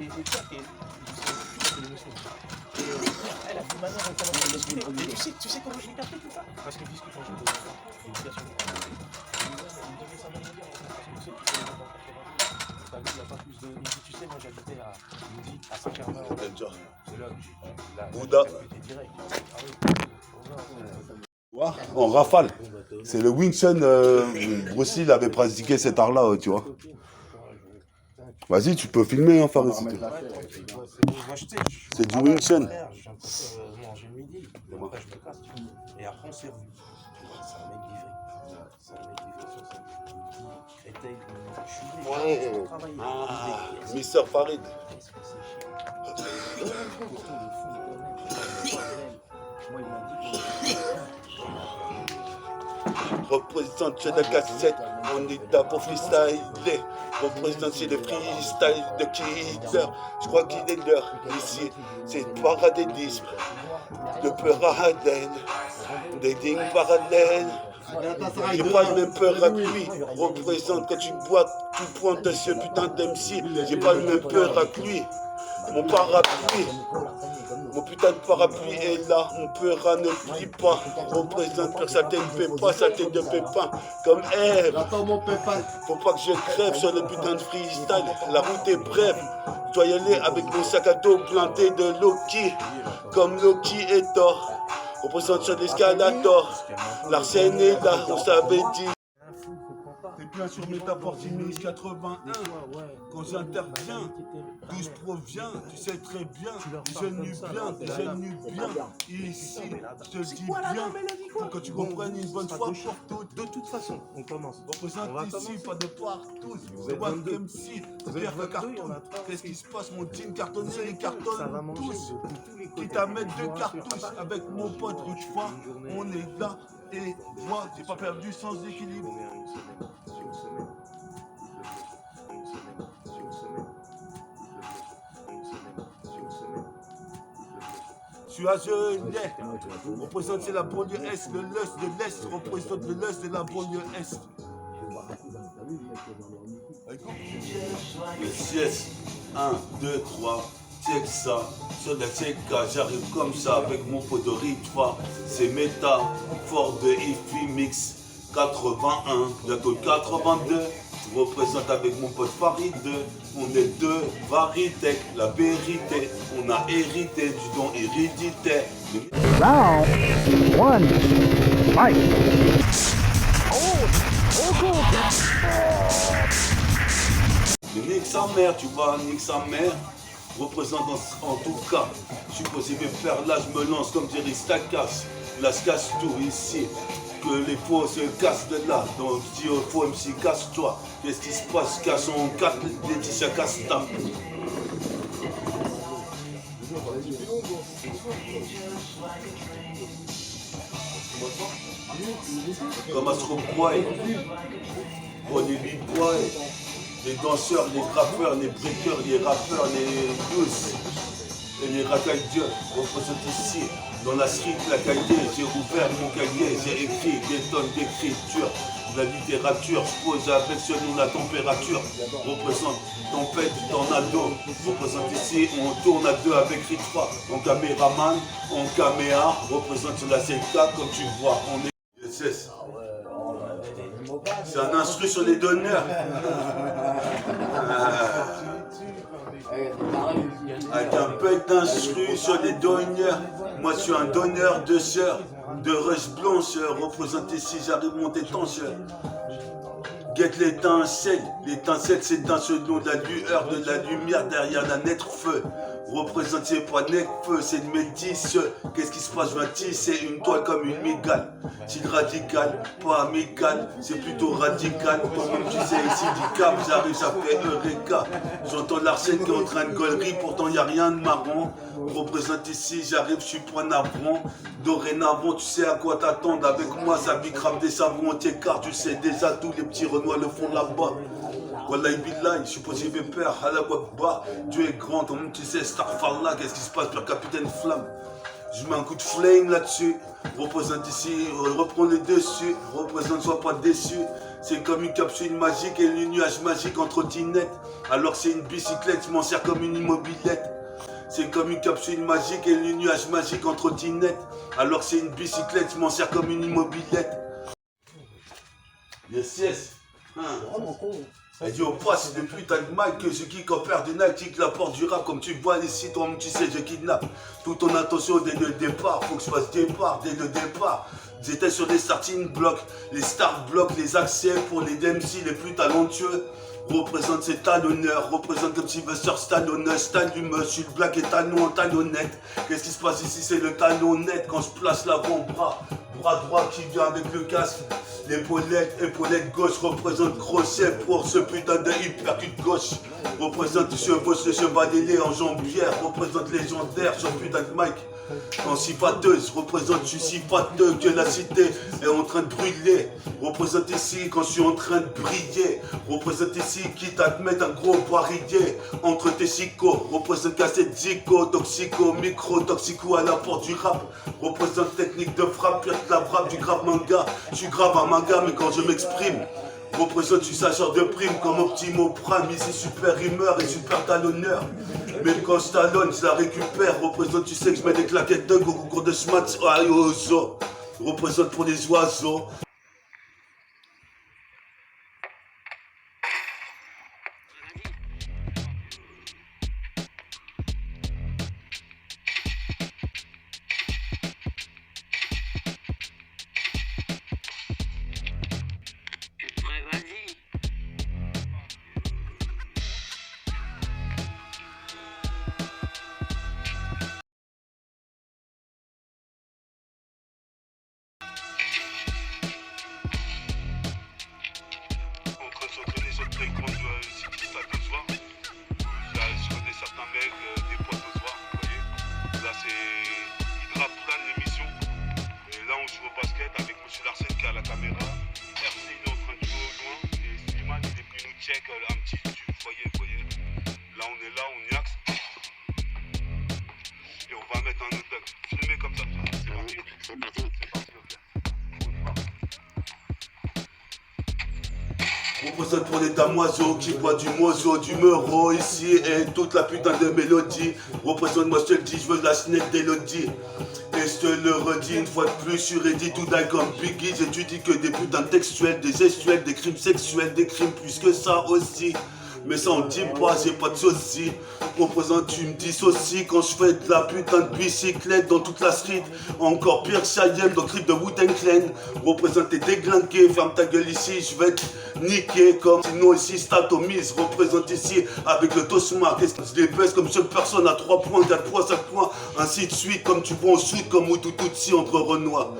Et toi, c'est l'émotion. Et elle a fait manière de commencer à discuter. Mais tu sais comment je l'ai capté tout ça? Parce que discute en jeu de l'éducation. Il devait savoir me dire, parce que tu sais, tu sais, dans 92, ta ville n'a pas plus de. Il dit, tu sais, moi j'habitais à Midi, à Saint-Germain. C'est là que Bouddha. direct. En rafale. C'est le Wing Chun. Bruce Lee avait pratiqué cet art-là, tu vois. Vas-y, tu peux filmer, hein, Farid. C'est du Wing Chun. J'ai un peu manger le midi, après je me casse. Et après on s'est revus. C'est un mec livré. C'est un mec livré sur ça. Créteil, je suis travailler. Ah, Mister Farid. Qu'est-ce que c'est chiant. Moi, il m'a dit Représente chez la cassette, on est là pour freestyler. Représente chez le freestyle de Kidder. Je crois qu'il est l'heure ici, c'est le paradisme de Peraden, des dignes parallèles. J'ai pas le même peur à lui, représente quand tu bois, tu pointes ce putain d'MC. J'ai pas le même peur à lui, mon parapluie. Mon putain de parapluie est là, mon peur ne plie pas. Représente que sa tête ne fait pas, sa tête de pépin. Comme Eve. Faut pas que je crève sur le putain de freestyle. La route est brève. Je dois y aller avec mon sac à dos planté de Loki. Comme Loki et Thor. Représente sur l'escalator. L'arsène est là, on s'avait dit. T'es bien sur Métaportimus 81. Quand j'interviens, d'où je proviens, tu sais très bien. J'énue bien. Ici, je te dis bien. Faut que tu comprennes une bonne fois pour toutes. De toute façon, on commence. Représente ici, pas de partout. C'est pas comme si, Pierre de carton. Qu'est-ce qui se passe, mon team cartonné, les cartons tous. Quitte à mettre 2 cartouches avec mon pote Ruchfa, on est là. Et moi, j'ai pas perdu sans équilibre. Je suis à Genève, représente c'est la banlieue Est, le lust de l'Est, représente le lust de la banlieue Est. Le CS, 1, 2, 3, check ça, sur la check, j'arrive comme ça avec mon pot de Ritva, c'est méta, fort de IFI Mix 81, bientôt 82. Je représente avec mon pote Farid, on est deux Varitech, la vérité, on a hérité du don héréditaire. Round 1, fight! Le nique sa mère, tu vois, nique sa mère, représente en tout cas, je suis possible de faire là, je me lance comme dirait Stakas, là je casse tout ici. Que les faux se cassent de là, donc je dis au faux MC casse-toi, qu'est-ce qui se passe, cassons 4 Laetitia Casta. Comme Astro-Boy, on est B-Boy, les danseurs, les grappeurs, les breakers, les rappeurs, les douces et les racailles Dieu représentent ici. Dans la street, la qualité, j'ai ouvert mon cahier, j'ai écrit des tonnes d'écriture. La littérature, je pose avec ce nom la température. Représente tempête, tornado. Représente ici, on tourne à deux avec Ritva. En caméraman, en caméa, représente sur la CK, comme tu vois, on est SS. C'est un instru sur les donneurs. Avec un peu d'instru sur les donneurs. Moi je suis un donneur de sœurs, de rush blanche, représente ici, j'arrive mon détention. Guette l'étincelle c'est dans ce nom de la lueur, de la lumière derrière la net feu. Représente c'est pas net feu, c'est une métisse. Qu'est-ce qui se passe, je vais tisser une toile comme une migale. C'est radical, pas amical, c'est plutôt radical. Toi-même tu sais ici du cap, j'arrive, ça fait Eureka. J'entends l'arsène qui est en train de gaulerie, pourtant y a rien de marrant. Représente ici, j'arrive, je suis point navrant. Dorénavant, tu sais à quoi t'attendre. Avec moi, ça bicrave des savons, t'écart, tu sais déjà tous les petits renois le font là-bas. Wallahi billahi, je suis possible père, Allah Akbar, Dieu est grand, comme tu sais, Starfallah, qu'est-ce qui se passe, Père Capitaine Flamme. Je mets un coup de flame là-dessus, représente ici, reprends les dessus, représente, sois pas déçu. C'est comme une capsule magique et le nuage magique en trottinette. Alors c'est une bicyclette, je m'en sers comme une immobilette. C'est comme une capsule magique et le nuage magique en trottinette. Alors c'est une bicyclette, je m'en sers comme une immobilette. Yes, yes. Elle dit au passe depuis t'as de mal que je kick en père de Nike, kick la porte du rap comme tu vois ici, toi-même tu sais je kidnappe. Toute ton attention dès le départ, faut que je fasse départ dès le départ. J'étais sur des starting blocks, les start blocks, les accès pour les DMC les plus talentueux. Représente ses talonneurs, représente comme Sylvester Stallone, Stallume, je suis le black et talon en talonnette. Qu'est-ce qui se passe ici, c'est le talonnette quand je place l'avant-bras. Bras droit qui vient avec le casque, épaulette gauche, représente crochet pour ce putain de hypercute gauche. Représente chevauche le chevalier en jambière, représente légendaire sur putain de mic. En sifateuse, représente, je suis si fateux que la cité est en train de brûler. Représente ici quand je suis en train de briller. Représente ici quitte à te mettre un gros barillet entre tes chicots. Représente cassette zico, toxico, micro, toxico à la porte du rap. Représente technique de frappe, pire que la frappe du grave manga. Je suis grave un manga mais quand je m'exprime. Représente, je suis sacheur de prime comme Optimo Prime, ici super rimeur et super talonneur. Mais quand je talonne, je la récupère. Représente, tu sais que je mets des claquettes de go cours de smat, oiseau. Représente pour les oiseaux. Représente pour les damoiseaux qui boivent du mozo, du meuro ici et toute la putain de mélodie. Représente, moi je te le dis, je veux la snake d'Elodie. Et je te le redis une fois de plus, je suis ready to die comme Biggie. J'étudie que des putains textuels, des gestuels, des crimes sexuels, des crimes plus que ça aussi. Mais ça on dit pas, j'ai pas de soucis. Représente, tu me dissocies quand je fais de la putain de bicyclette dans toute la street. Encore pire que Cheyenne dans le clip de Wu-Tang Clan. Représente, t'es déglingué, ferme ta gueule ici, je vais te niquer comme sinon ici statomise. Représente ici avec le Tosma, qu'est-ce que je les baisse comme chaque personne à 3 points, 4 points, 5 points, ainsi de suite, comme tu vois au sud, comme Moutou Tutsi entre Renoir.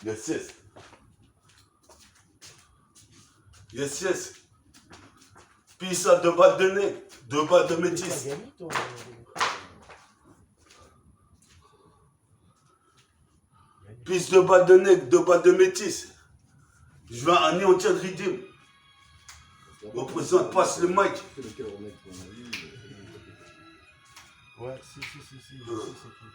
Yes, yes. Yes, yes. Pisse à 2 balles de nez, 2 balles de métis. Pisse 2 balles de nez, 2 balles de métis. Je vais anéantir le rythme. Représente, passe le mic. Ouais, si, je sais c'est qui.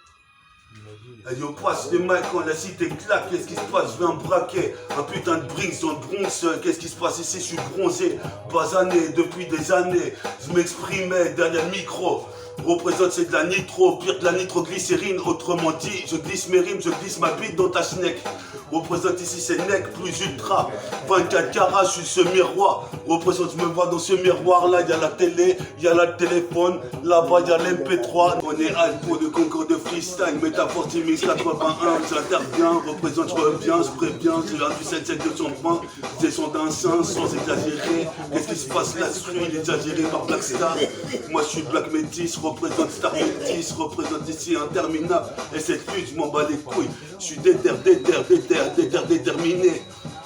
Elle dit on passe les mecs quand la cité claque, qu'est-ce qui se passe? Je vais en braquer un putain de Brinks dans le Bronx, qu'est-ce qui se passe ici? Je suis bronzé, pas années, depuis des années, je m'exprimais derrière le micro. Représente c'est de la nitro, pire que la nitroglycérine, autrement dit, je glisse mes rimes, je glisse ma bite dans ta schneck. Représente ici c'est nec plus ultra, 24 carats, je suis ce miroir. Représente, je me vois dans ce miroir là, il y a la télé, il y a le téléphone, là-bas il y a l'MP3. On est hâte pour le concours de freestyle, métaphore Timix 81, j'interviens, représente, je reviens, je préviens, j'ai l'air du 77220, j'ai son d'un sens sans exagérer. Qu'est-ce qui se passe là-dessus, il est exagéré par Blackstar. Moi je suis Black Métis, représente Star Métis, représente ici interminable. Et cette lutte, je m'en bats les couilles, je suis déterminé.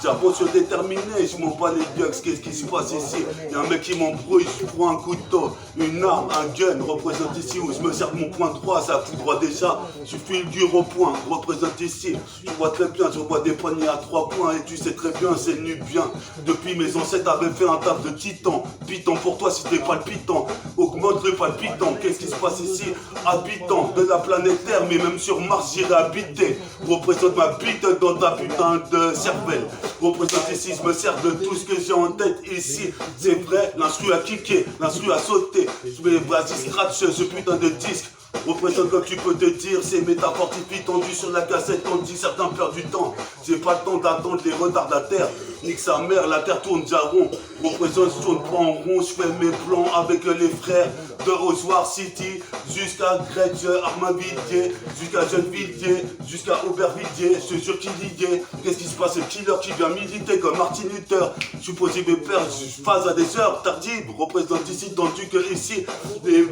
J'avance déterminé, je m'en bats les gueux, qu'est-ce qui se passe ici? Y'a un mec qui m'embrouille, je prends un couteau, une arme, un gun, représente ici où je me sers de mon point droit, ça fout droit déjà, je file dur au point, représente ici, je vois très bien, je vois des poignées à 3 points et tu sais très bien, c'est nubien. Depuis mes ancêtres avaient fait un taf de titan, Python pour toi si t'es palpitant, augmente le palpitant, qu'est-ce qui se passe ici? Habitant de la planète Terre, mais même sur Mars j'irai habiter, représente ma bite dans ta putain de cervelle. Représente ici, je me sers de tout ce que j'ai en tête ici. C'est vrai, l'instru a kické, l'instru a sauté. Je vais vas-y scratch ce putain de disque. Représente comme tu peux te dire, c'est métafortifie tendu sur la cassette, tandis certains perdent du temps. J'ai pas le temps d'attendre les retardataires. Nique sa mère, la terre tourne déjà rond. Représente, je tourne pas en rond, je fais mes plans avec les frères de Rosoir City jusqu'à Grèce, Armavilliers, jusqu'à Gennevilliers, jusqu'à Aubervilliers. Je te jure qu'il y est. Qu'est-ce qui se passe? Le killer qui vient militer comme Martin Luther. Je suis posé mes pères, je phase à des heures tardives. Représente ici, tendu que ici, les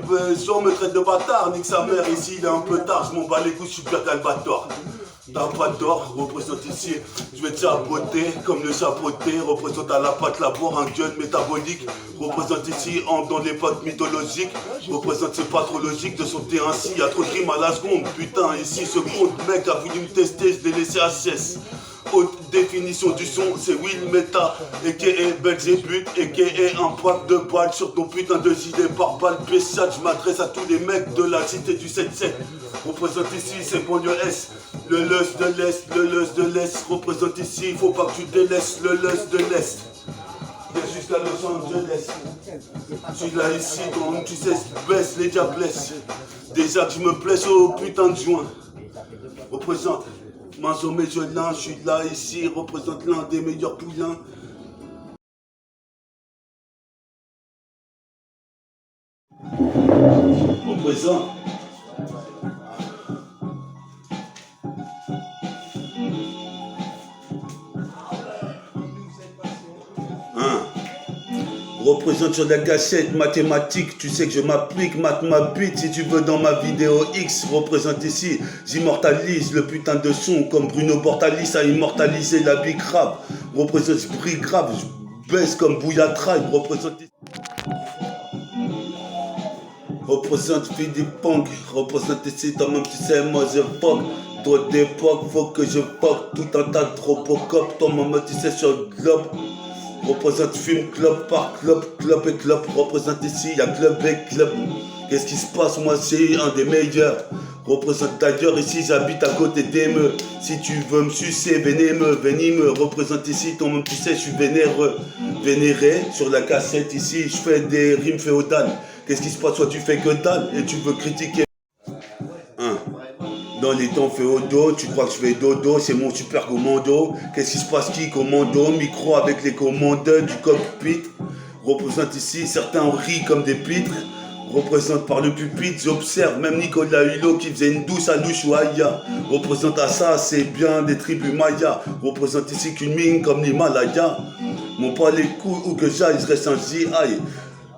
gens me traitent de bâtard. Nique sa mère, ici il est un peu tard, je m'en bats les couilles, je suis Pierre Galbator. T'as pas d'or, représente ici, je vais te chapeauter comme le chapeauté, représente à la patte la boire un gun métabolique, représente ici dans l'époque mythologique, représente c'est pas trop logique de sauter ainsi, y a trop de rimes à la seconde, putain ici ce compte mec a voulu me tester, je l'ai laissé à cesse. Haute définition du son, c'est Will Meta, a.k.a. Belzébuth, a.k.a. un pack de balles sur ton putain de gilet par balle spécial. Je m'adresse à tous les mecs de la cité du 7-7. Représente ici, c'est banlieue S. Le lust de l'Est, le lust de l'Est. Représente ici, faut pas que tu délaisses le lust de l'Est. Jusqu'à Los Angeles. Je suis là ici, donc tu sais, baisse les diablesses. Déjà que je me blesse au putain de joint. Représente. Manzo Méjolin, je suis là ici, représente l'un des meilleurs poulains. Représente. Représente sur la cassette mathématique, tu sais que je m'applique, mate ma bite si tu veux dans ma vidéo X. Représente ici, j'immortalise le putain de son comme Bruno Bortalis a immortalisé la big rap. Représente prix grave, je baisse comme Bouya Tribe. Représente ici. Représente Philippe Punk, représente ici toi-même tu sais moi je fuck. Trop d'époque, faut que je fuck tout un tas de Robocop, toi-même tu sais sur le globe. Représente fume club par club, club et club. Représente ici, il y a club et club. Qu'est-ce qui se passe? Moi, c'est un des meilleurs. Représente d'ailleurs ici, j'habite à côté d'Emeux. Si tu veux me sucer, venime. Représente ici, toi-même tu sais, je suis vénéreux. Vénéré sur la cassette ici, je fais des rimes féodales. Qu'est-ce qui se passe? Toi, tu fais que dalle et tu veux critiquer. Dans les temps féodaux, tu crois que je fais dodo, c'est mon super commando. Qu'est-ce qui se passe qui commando? Micro avec les commandes du cockpit. Représente ici, certains rient comme des pitres. Représente par le pupitre, j'observe même Nicolas Hulot qui faisait une douce à l'Ushuaïa. Représente à ça, c'est bien des tribus mayas. Représente ici qu'une mine comme l'Himalaya. Mon pas les couilles où que j'aille, je reste un GI.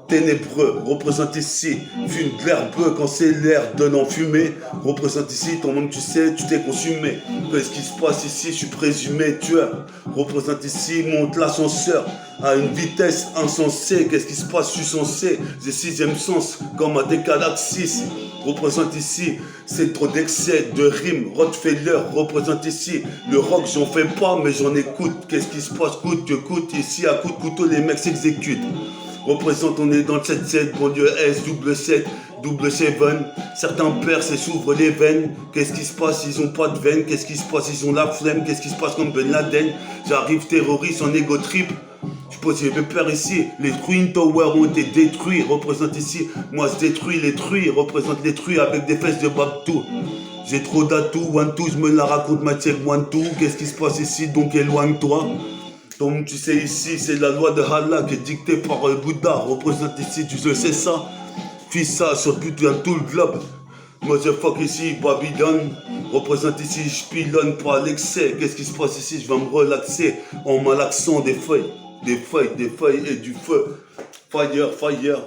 Ténébreux, représente ici, fume de l'herbe quand c'est l'air donnant fumée. Représente ici, ton nom tu sais, tu t'es consumé. Qu'est-ce qui se passe ici, je suis présumé tueur. Représente ici, monte l'ascenseur à une vitesse insensée. Qu'est-ce qui se passe, je suis censé, j'ai sixième sens comme à des galaxies. Représente ici, c'est trop d'excès de rimes. Rottweiler représente ici, le rock j'en fais pas mais j'en écoute. Qu'est-ce qui se passe, coûte que coûte ici, à coup de couteau les mecs s'exécutent. Représente, on est dans le 7-7, banlieue S, double 7, double 7. Certains percent et s'ouvrent les veines. Qu'est-ce qui se passe, ils ont pas de veines. Qu'est-ce qui se passe, ils ont la flemme. Qu'est-ce qui se passe comme Ben Laden? J'arrive terroriste en égo trip. Je pose mes pères ici. Les Twin Towers ont été détruits. Représente ici, moi je détruis les truies. Représente les truies avec des fesses de Babtou. J'ai trop d'atouts, one two, je me la raconte ma check one two. Qu'est-ce qui se passe ici, donc éloigne-toi. Donc tu sais ici, c'est la loi de Allah qui est dictée par Bouddha. Représente ici, tu sais ça. Fais ça sur tout le globe. Moi je fuck ici, Babylone. Représente ici, je pilonne par l'excès. Qu'est-ce qui se passe ici? Je vais me relaxer en malaxant des feuilles et du feu. Fire, fire.